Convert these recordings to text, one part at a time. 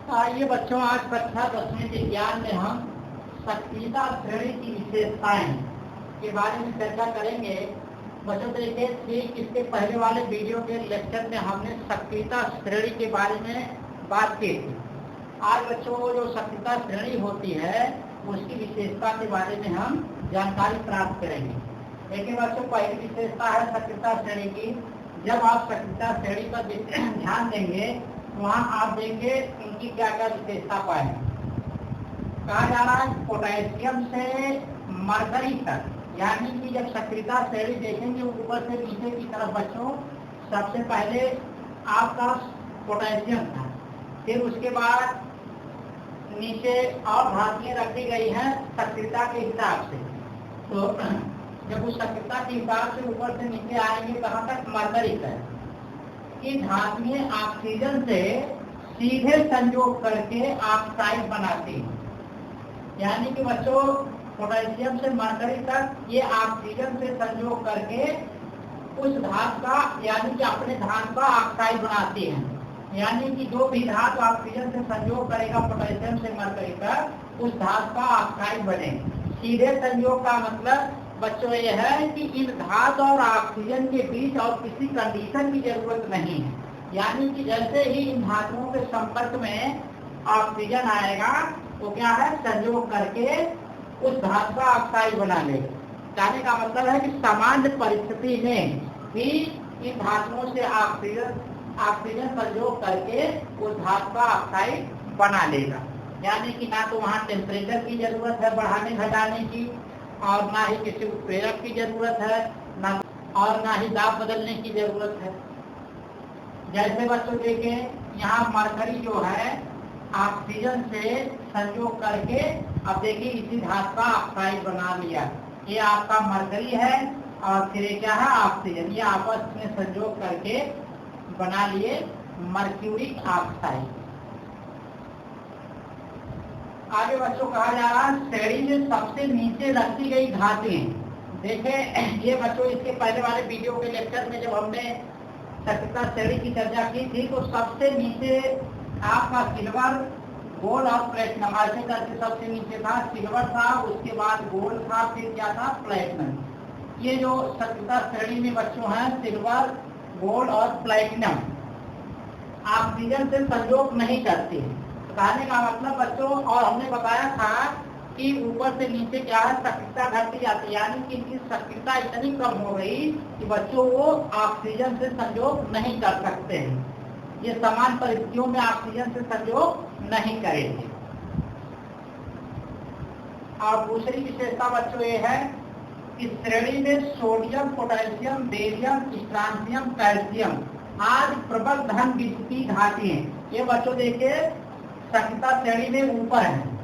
आइए बच्चों, आज कक्षा 10वीं विज्ञान में हम सक्रियता श्रेणी की विशेषताएं के बारे में चर्चा करेंगे। बच्चों देखिए, ठीक इसके पहले वाले वीडियो के लेक्चर में हमने सक्रियता श्रेणी के बारे में बात की थी। आज बच्चों जो सक्रियता श्रेणी होती है उसकी विशेषता के बारे में हम जानकारी प्राप्त करेंगे। देखिए बच्चों, पहली विशेषता है सक्रियता श्रेणी की। जब आप सक्रियता श्रेणी पर ध्यान देंगे वहाँ आप देंगे इनकी क्या क्या विशेषता पाएंगे। कहा जा रहा है पोटेशियम से मरकरी तक, यानी कि जब सक्रियता श्रेणी देखेंगे ऊपर से नीचे की तरफ बच्चों, सबसे पहले आपका पोटेशियम था, फिर उसके बाद नीचे और धातुएं रखी गई हैं सक्रियता के हिसाब से। तो जब उस सक्रियता के हिसाब से ऊपर से नीचे आएंगे कहाँ तक, मरकरी तक। कि धातुएं ऑक्सीजन से सीधे संयोग करके ऑक्साइड बनाती हैं। यानी कि बच्चों पोटेशियम से मरकरी तक ये ऑक्सीजन से संयोग करके उस धातु का, यानी कि अपने धातु का ऑक्साइड बनाती हैं। यानी कि जो भी धातु ऑक्सीजन से संयोग करेगा पोटेशियम से मरकरी तक, उस धातु का ऑक्साइड बने। सीधे संयोग का मतलब बच्चों ये है कि इन धातु और ऑक्सीजन के बीच और किसी कंडीशन की जरूरत नहीं है। यानी कि जैसे ही इन धातुओं के संपर्क में ऑक्सीजन आएगा तो क्या है, संयोग करके उस धातु का ऑक्साइड बना लेगा। कहने का मतलब है कि सामान्य परिस्थिति में भी इन धातुओं से ऑक्सीजन संयोग करके उस धातु का ऑक्साइड बना लेगा। यानी कि ना तो वहाँ टेम्परेचर की जरूरत है बढ़ाने घटाने की, और ना ही किसी उत्प्रेरक की जरूरत है, ना ही दाब बदलने की जरूरत है। जैसे बच्चों देखें यहाँ मरकरी जो है ऑक्सीजन से संयोग करके, अब देखिए इसी धातु का ऑक्साइड बना लिया। ये आपका मरकरी है और फिर क्या है, ऑक्सीजन। ये आपस में संयोग करके बना लिए मर्क्यूरिक ऑक्साइड। आगे बच्चों कहा जा रहा है श्रेणी में सबसे नीचे रखी गई धातुएं। देखे ये बच्चों, इसके पहले वाले वीडियो के लेक्चर में जब हमने सक्रियता श्रेणी की चर्चा की थी तो सबसे नीचे आपका सिल्वर, गोल्ड और प्लेटिनम, ऐसे करके सबसे नीचे था सिल्वर था, उसके बाद गोल्ड था, फिर क्या था, प्लेटिनम। ये जो सक्रियता श्रेणी में बच्चों हैं सिल्वर, गोल्ड और प्लेटिनम ऑक्सीजन से संयोग नहीं करते। कहने का मतलब बच्चों, और हमने बताया था कि ऊपर से नीचे क्या है, सक्रियता घटती जाती है। यानी कि इनकी सक्रियता इतनी कम हो गई कि बच्चों वो ऑक्सीजन से संयोग नहीं कर सकते हैं। ये समान परिस्थितियों में ऑक्सीजन से संयोग नहीं करेंगे। और दूसरी विशेषता बच्चों ये है कि श्रेणी में sodium, potassium, barium, strontium, calcium आज प्रबल धन विद्युतीय धातुएं, ये बच्चों देखिए सक्रियता श्रेणी में ऊपर है।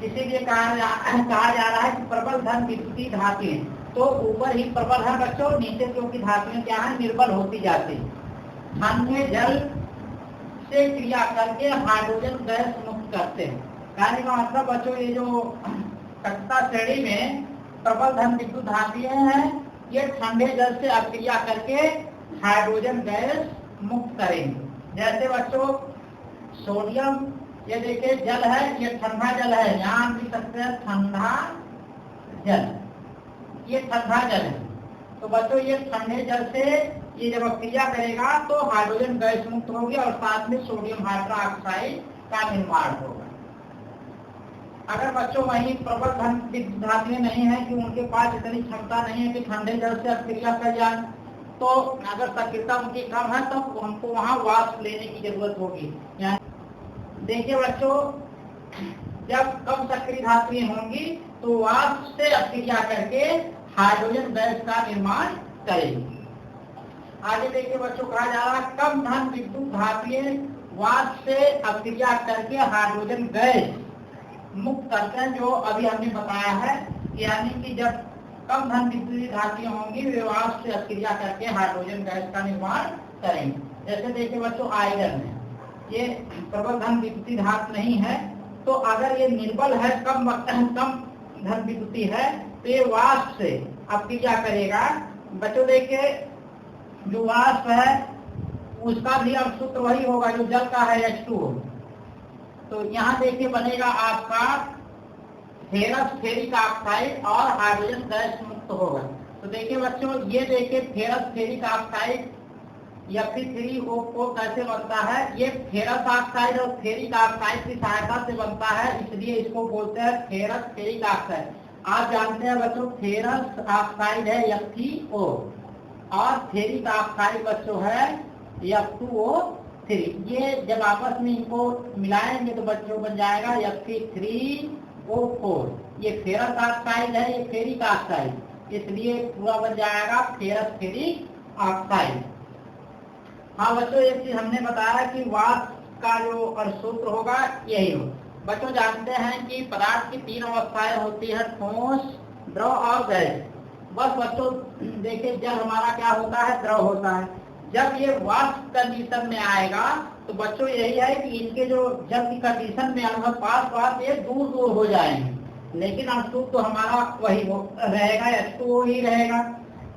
इसीलिए कहा जा रहा है कि प्रबल धन विद्युतीय धातुएं, तो ऊपर ही प्रबल है बच्चों, नीचे क्योंकि धातुएं क्या है, निर्बल होती जाती। ठंडे जल से क्रिया करके हाइड्रोजन गैस मुक्त करते हैं। कहने का मतलब बच्चों, ये जो सक्रियता श्रेणी में प्रबल धन विद्युत धातुएं हैं, ये ठंडे जल से अक्रिया करके हाइड्रोजन गैस मुक्त करेंगे। जैसे बच्चों सोडियम, ये देखिए जल है, ये ठंडा जल है, यहाँ भी सकते हैं ठंडा जल, ये ठंडा जल है। तो बच्चों ये ठंडे जल से ये जब क्रिया करेगा तो हाइड्रोजन गैस मुक्त होगी और साथ में सोडियम हाइड्रोक्साइड का निर्माण होगा। अगर बच्चों वही प्रबल धन धातुएं नहीं है कि उनके पास इतनी क्षमता नहीं है कि ठंडे जल से क्रिया कर जाए, तो अगर सक्रियता उनकी कम है तो हमको वहाँ वाष्प लेने की जरूरत होगी। देखिए बच्चों, जब कम सक्रिय धातुएं होंगी तो वाष्प से अक्रिया करके हाइड्रोजन गैस का निर्माण करेगी। आगे देखिए बच्चों, कहा जा रहा है कम धन विद्युत धातुएं वाष्प से अक्रिया करके हाइड्रोजन गैस मुक्त करते हैं, जो अभी हमने बताया है। यानी कि जब कम धन विद्युत धातुएं होंगी वे वाष्प से अक्रिया करके हाइड्रोजन गैस का निर्माण करेंगे। जैसे देखिए बच्चों आयरन है, ये प्रबल धन विद्युतीय धातु नहीं है, तो अगर ये निर्बल है, कम धन विद्युतीय है, तो ये वाष्प से अक्रिया करेगा। बच्चों देखिए जो वाष्प है उसका भी अब सूत्र वही होगा जो जल का है, H2O। तो यहाँ देखिए बनेगा आपका फेरस फेरिक ऑक्साइड और हाइड्रोजन गैस मुक्त होगा। तो देखिए बच्चों, ये देखिए फेरस फेरिक ऑक्साइड Fe3O4 कैसे बनता है। ये फेरस ऑक्साइड और फेरिक ऑक्साइड की सहायता से बनता है, इसलिए इसको बोलते हैं फेरस फेरिक ऑक्साइड। आप जानते हैं बच्चों, फेरस ऑक्साइड है Fe2O और फेरिक ऑक्साइड बच्चों है F2O3। ये जब आपस में इनको मिलाएंगे तो बच्चों बन जाएगा Fe3O4। ये फेरस ऑक्साइड है, ये फेरिक ऑक्साइड, इसलिए पूरा बन जाएगा फेरस फेरिक ऑक्साइड। हाँ बच्चों, एक चीज हमने बताया कि वाष्प का जो सूत्र होगा यही हो। बच्चों जानते हैं कि पदार्थ की 3 अवस्थाएं होती है, ठोस, द्रव और गैस। बस बच्चों देखिए, जब हमारा क्या होता है, द्रव होता है। जब ये वाष्प कंडीशन में आएगा तो बच्चों यही है कि इनके जो जब की कंडीशन में आएगा पास ये दूर दूर हो जाएंगे, लेकिन अणुसूत्र तो हमारा वही रहेगा, H2O ही रहेगा।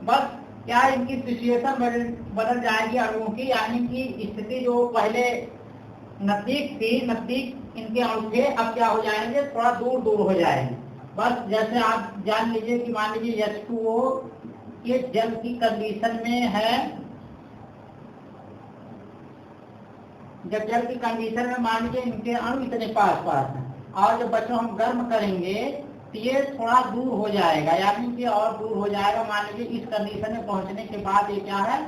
बस क्या इनकी सिचुएशन बदल जाएगी अणुओं की, यानी कि स्थिति जो पहले नजदीक थी, नजदीक इनके अणु थे, अब क्या हो जाएंगे, थोड़ा दूर दूर हो जाएंगे। बस जैसे आप जान लीजिए कि मान लीजिए H2O ये जल की कंडीशन में है, जब जल की कंडीशन में मान लीजिए इनके अणु इतने पास पास हैं, और जब बच्चों हम गर्म करेंगे तो ये थोड़ा दूर हो जाएगा, यानी कि और दूर हो जाएगा। मान लीजिए इस कंडीशन में पहुंचने के बाद ये क्या है,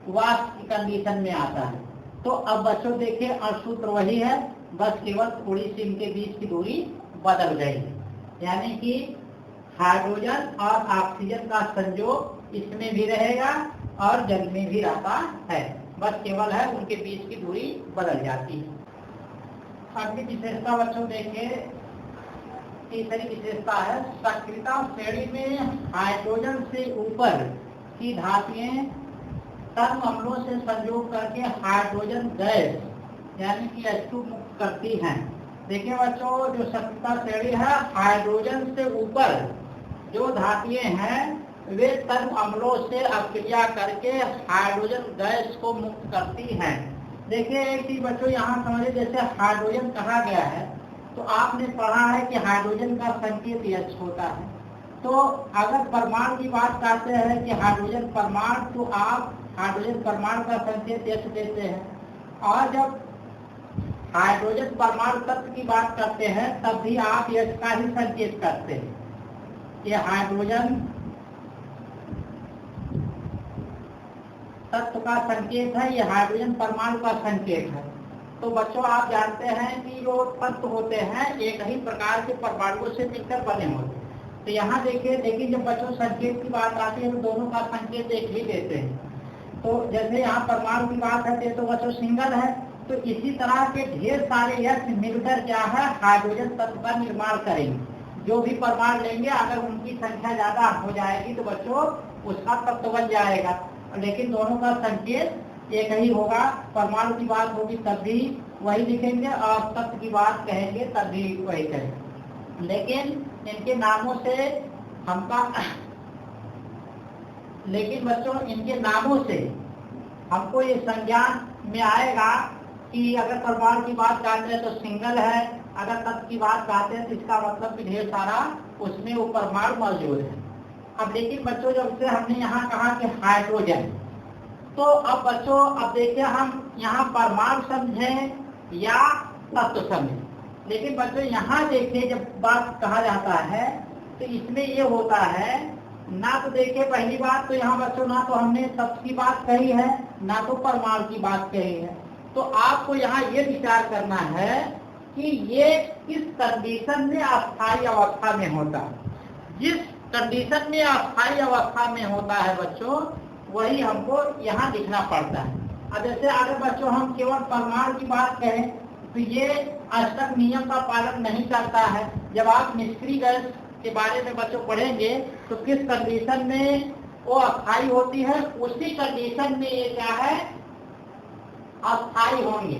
वाष्प की कंडीशन में आता है। तो अब बच्चों देखिए अणुसूत्र वही है, बस केवल थोड़ी सी इनके बीच की दूरी बदल गई है, यानी कि हाइड्रोजन और ऑक्सीजन का संयोग इसमें भी रहेगा और जल में भी रहता है, बस केवल है उनके बीच की दूरी बदल जाती है। अगली विशेषता बच्चों देखिए, तीसरी विशेषता है सक्रियता श्रेणी में हाइड्रोजन से ऊपर की धातुएं तर्क अम्लों से संयोग करके हाइड्रोजन गैस यानी कि H2 मुक्त करती हैं। देखिए बच्चों, जो सक्रियता श्रेणी है, हाइड्रोजन से ऊपर जो धातुएं हैं वे तर्क अम्लों से अभिक्रिया करके हाइड्रोजन गैस को मुक्त करती हैं। देखिए एक चीज बच्चों यहाँ समझिए, जैसे हाइड्रोजन कहा गया है तो आपने पढ़ा है कि हाइड्रोजन का संकेत H होता है। तो अगर परमाणु की बात करते हैं कि हाइड्रोजन परमाणु, तो आप हाइड्रोजन परमाणु का संकेत H देते हैं, और जब हाइड्रोजन परमाणु तत्व की बात करते हैं तब भी आप H का ही संकेत करते हैं। ये हाइड्रोजन तत्व का संकेत है, ये हाइड्रोजन परमाणु का संकेत है। तो बच्चों आप जानते हैं कि जो तत्व होते हैं एक ही प्रकार के परमाणुओं से मिलकर बने होते हैं। तो यहाँ देखिए, लेकिन जब बच्चों संकेत की बात आती है तो दोनों का संकेत एक ही देते हैं। तो जैसे यहाँ परमाणु की बात है तो बच्चों सिंगल है, तो इसी तरह के ढेर सारे H मिलकर क्या है, हाइड्रोजन तत्व का निर्माण करेंगे। जो भी परमाणु लेंगे अगर उनकी संख्या ज्यादा हो जाएगी तो बच्चों उसका तत्व बन जाएगा, लेकिन दोनों का संकेत एक ही होगा। परमाणु की बात होगी तब भी वही लिखेंगे और तत्व की बात कहेंगे तब भी वही कहेंगे, लेकिन इनके नामों से लेकिन बच्चों इनके नामों से हमको ये संज्ञान में आएगा कि अगर परमाणु की बात करते हैं तो सिंगल है, अगर तत्व की बात करते हैं तो इसका मतलब कि ढेर सारा उसमें वो परमाणु मौजूद है। अब लेकिन बच्चों जब से हमने यहाँ कहा कि हाइड्रोजन, तो अब बच्चों अब देखिए हम यहाँ परमाणु समझें या तत्व समझें, लेकिन बच्चों यहाँ देखिए जब बात कहा जाता है तो इसमें ये होता है ना, तो देखिए पहली बात तो यहाँ बच्चों ना तो हमने तत्व की बात कही है ना तो परमाणु की बात कही है। तो आपको यहाँ ये विचार करना है कि ये किस कंडीशन में अस्थायी अवस्था में होता है। जिस कंडीशन में अस्थायी अवस्था में होता है बच्चों वही हमको यहाँ लिखना पड़ता है। अब जैसे अगर बच्चों हम केवल परमाणु की बात करें तो ये अष्टक नियम का पालन नहीं करता है। जब आप निष्क्रिय गैस के बारे में बच्चों पढ़ेंगे तो किस कंडीशन में वो अस्थायी होती है, उसी कंडीशन में ये क्या है, अस्थायी होंगे।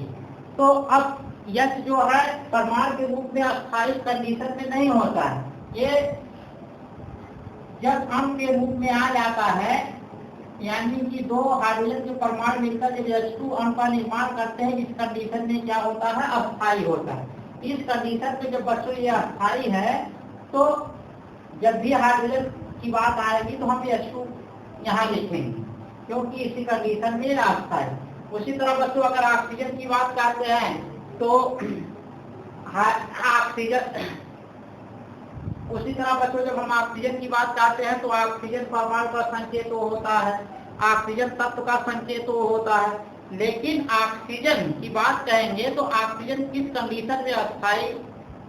तो अब यश जो है परमाणु के रूप में अस्थायी कंडीशन में नहीं होता है, ये जब अणु के रूप में आ जाता है यानी कि दो हाइड्रोजन के परमाणु मिलकर जब H2 अणु का निर्माण करते हैं, इस कंडीशन में क्या होता है, अस्थाई होता है। इस कंडीशन पे जब बच्चों ये अस्थाई है, तो जब भी हाइड्रोजन की बात आएगी तो हम H2 यहाँ लिखेंगे, क्योंकि इसी कंडीशन में अस्थाई। उसी तरह बच्चों अगर ऑक्सीजन की बात करते हैं तो ऑक्सीजन, उसी तरह बच्चों जब हम ऑक्सीजन की बात करते हैं तो ऑक्सीजन परमाणु का संकेत होता है, ऑक्सीजन तत्व का संकेत होता है। लेकिन ऑक्सीजन की बात कहेंगे तो ऑक्सीजन किस कंडीशन में अस्थाई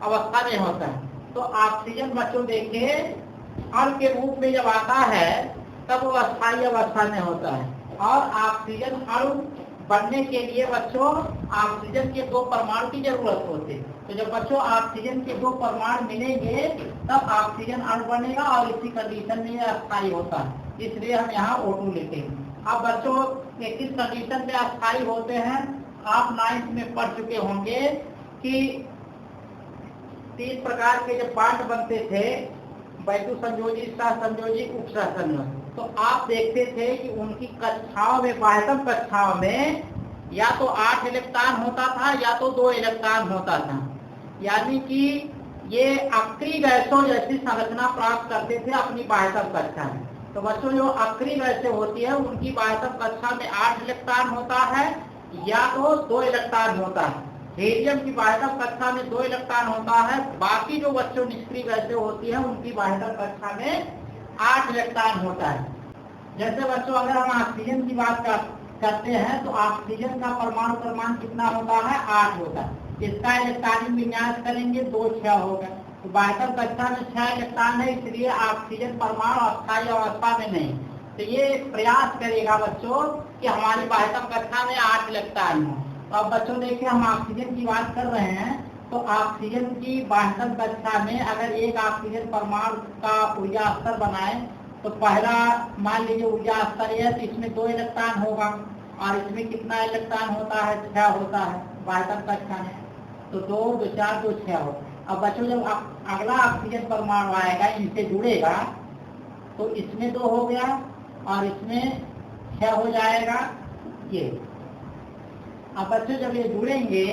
अवस्था में होता है, तो ऑक्सीजन बच्चों देखिए अणु के रूप में जब आता है तब वो अस्थाई अवस्था में होता है। और ऑक्सीजन अणु बनने के लिए बच्चों ऑक्सीजन के दो परमाणु की जरूरत होती है। तो जब बच्चों ऑक्सीजन के दो परमाणु मिलेंगे तब ऑक्सीजन अणु बनेगा और इसी कंडीशन में यह अस्थाई होता है, इसलिए हम यहाँ O2 लिखेंगे। अब बच्चों ये किस कंडीशन में अस्थाई होते हैं, आप 9th में पढ़ चुके होंगे कि 3 प्रकार के जब बांड बनते थे, वैतु संयोजी, सहसंयोजी, उपसहसंयोजी, तो आप देखते थे कि उनकी कक्षाओं में, बाह्यतम कक्षाओं में या तो 8 इलेक्ट्रॉन होता था या तो 2 इलेक्ट्रॉन होता था। यानी कि ये अक्रिय गैसों जैसी संरचना प्राप्त करते थे अपनी बाह्यतम कक्षा में। तो बच्चों जो अक्रिय गैसें होती है उनकी बाह्यतम कक्षा में 8 इलेक्ट्रॉन होता है या तो 2 इलेक्ट्रॉन होता है। हीलियम की बाह्यतम कक्षा में 2 इलेक्ट्रॉन होता है। बाकी जो बच्चों निष्क्रिय गैसें होती है उनकी बाह्यतम कक्षा में 8 इलेक्ट्रॉन होता है। जैसे बच्चों अगर हम ऑक्सीजन की बात करते हैं तो ऑक्सीजन का परमाणु क्रमांक कितना होता है, 8 होता है। इसका इलेक्ट्रॉनिक विन्यास करेंगे 2 6 होगा। तो बाह्यतम कक्षा में 6 इलेक्ट्रॉन है, इसलिए ऑक्सीजन परमाणु अस्थायी अवस्था में नहीं। तो ये प्रयास करेगा बच्चों कि हमारी बाह्यतम कक्षा में 8 इलेक्ट्रॉन हो। तो अब बच्चों देखिए हम ऑक्सीजन की बात कर रहे हैं, तो ऑक्सीजन की बाह्यतम कक्षा में अगर एक ऑक्सीजन परमाणु का ऊर्जा स्तर बनाए तो पहला मान लीजिए ऊर्जा स्तर है, तो इसमें 2 इलेक्ट्रॉन होगा और इसमें कितना इलेक्ट्रॉन होता है, 6 होता है बाह्यतम कक्षा में। तो 2 2 4 2 6 हो। अब बच्चों जब अगला ऑक्सीजन परमाणु आएगा, इनसे जुड़ेगा, तो इसमें 2 हो गया और इसमें 6 हो जाएगा ये। अब बच्चों जब ये जुड़ेंगे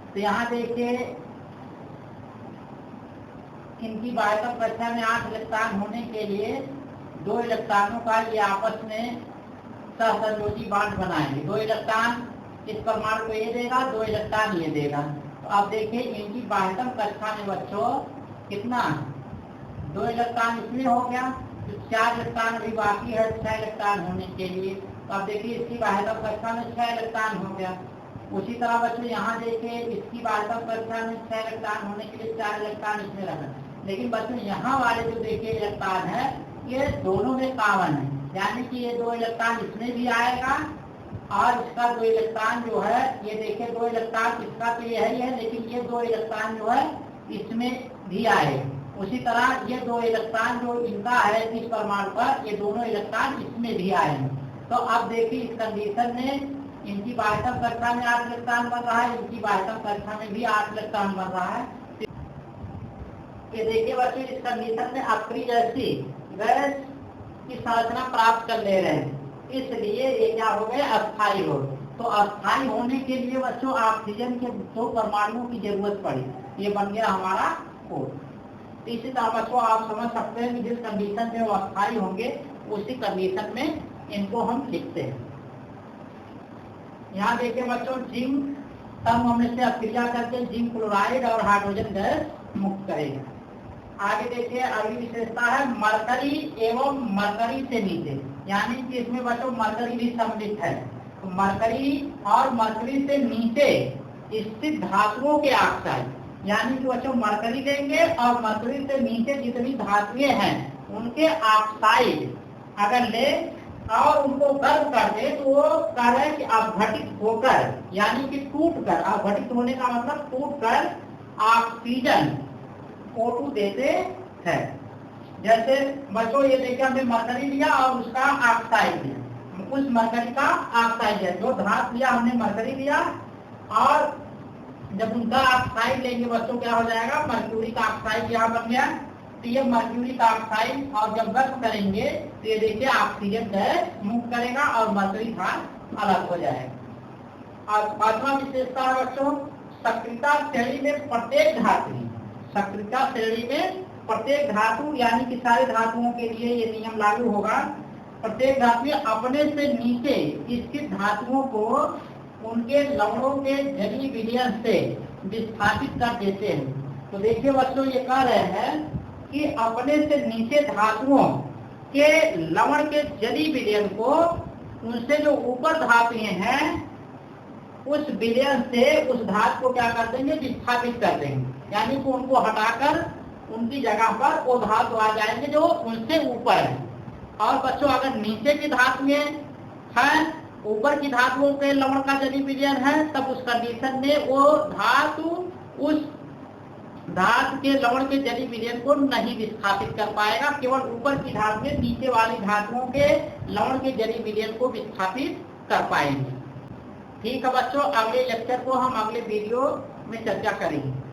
तो यहाँ देखिए इनकी बाह्यतम कक्षा में 8 इलेक्ट्रॉन होने के लिए 2 इलेक्ट्रॉनों का ये आपस में सहसंयोजी बांड बनाएंगे। 2 इलेक्ट्रॉन इस परमाणु को ये देगा, 2 इलेक्ट्रॉन ये देगा। तो अब देखिए इनकी बाह्यतम कक्षा में बच्चों कितना, 2 इलेक्ट्रॉन इसमें हो गया, तो 4 इलेक्ट्रॉन अभी बाकी है 6 इलेक्ट्रॉन होने के लिए। तो अब देखिए इसकी बाह्यतम कक्षा में 6 इलेक्ट्रॉन हो गया। उसी तरह बच्चों यहाँ देखिए इसकी बाह्यतम कक्षा में 6 इलेक्ट्रॉन होने के लिए 4 इलेक्ट्रॉन इसमें रखा। लेकिन बच्चों यहाँ वाले जो देखिए इलेक्ट्रॉन है ये दोनों में कॉमन है, यानी कि ये 2 इलेक्ट्रॉन इसमें भी आएगा और इसका 2 इलेक्ट्रॉन जो है ये देखिए 2 इलेक्ट्रॉन इसका तो ये है ही है, लेकिन ये 2 इलेक्ट्रॉन जो है इसमें भी आएगा। उसी तरह ये 2 इलेक्ट्रॉन जो इनका है इस परमाणु पर, ये दोनों इलेक्ट्रॉन इसमें भी आएंगे। तो अब देखिए इस कंडीशन में इनकी बाह्यतम कक्षा में 8 इलेक्ट्रॉन बन रहा है, इनकी बाह्यतम कक्षा में भी 8 इलेक्ट्रॉन बन रहा है। ये देखिए बच्चों इस कंडीशन में अक्रिय जैसी गैस की संरचना प्राप्त कर ले रहे हैं, इसलिए ये क्या हो गए, अस्थायी हो। तो अस्थायी होने के लिए बच्चों ऑक्सीजन के 2 परमाणुओं की जरूरत पड़ी, ये बन गया हमारा कोड। इसी तरह बच्चों आप समझ सकते हैं कि जिस कंडीशन में वो अस्थायी होंगे उसी कंडीशन में इनको हम लिखते हैं। यहाँ देखिए बच्चों जिंक तब हमने से अक्रिया करके जिंक क्लोराइड और हाइड्रोजन गैस मुक्त करेगा। आगे देखिए अगली विशेषता है मरकरी एवं मरकरी से नीचे, यानी कि इसमें बच्चों मरकरी भी सम्मिलित है। तो मरकरी और मरकरी से नीचे स्थित धातुओं के ऑक्साइड, यानी कि बच्चों मरकरी लेंगे और मरकरी से नीचे जितनी धातुएं हैं उनके ऑक्साइड अगर ले और उनको गर्म कर दे तो वो कह रहे हैं कि अपघटित होकर, यानी कि टूट कर, अपघटित होने का मतलब टूट कर ऑक्सीजन O2 देते हैं। जैसे बच्चों ये देखिए हमने मरकरी लिया और उसका ऑक्साइड लिया, उस मरकरी का ऑक्साइड है, जो धातु लिया हमने मरकरी लिया और जब उनका ऑक्साइड लेंगे बच्चों क्या हो जाएगा, मरक्यूरी का ऑक्साइड यहाँ बन गया। टीएम मर्क्यूरी का ऑक्साइड, और जब गर्म करेंगे तो ये देखिए ऑक्सीजन गैस मूव करेगा और मर्क्यूरी धातु अलग हो जाएगा। और पांचवा विशेषता है बच्चों, सक्रियता श्रेणी में प्रत्येक धातु, सक्रियता श्रेणी में प्रत्येक धातु यानी कि सारे धातुओं के लिए ये नियम लागू होगा। प्रत्येक धातु अपने से नीचे स्थित धातुओं को उनके लवणों के जलीय विलयन से विस्थापित कर देते हैं। तो देखिए बच्चों, ये कह रहे हैं कि अपने से नीचे धातुओं के लवण के जलीय विलयन को उनसे जो ऊपर धातुएं हैं उस विलयन से उस धातु को क्या कर देंगे, विस्थापित कर देंगे, यानी कि उनको हटाकर उनकी जगह पर वो धातु आ जाएंगे जो उनसे ऊपर है। और बच्चों, अगर नीचे की धातुएं हैं, ऊपर की धातुओं के लवण का जलीय विलयन है, तब उस कंडीशन में वो धातु उस धातु के लवण के जलीय विलयन को नहीं विस्थापित कर पाएगा, केवल ऊपर की धातु में नीचे वाली धातुओं के लवण के जलीय विलयन को विस्थापित कर पाएंगे। ठीक है बच्चों, अगले लेक्चर को हम अगले वीडियो में चर्चा करेंगे।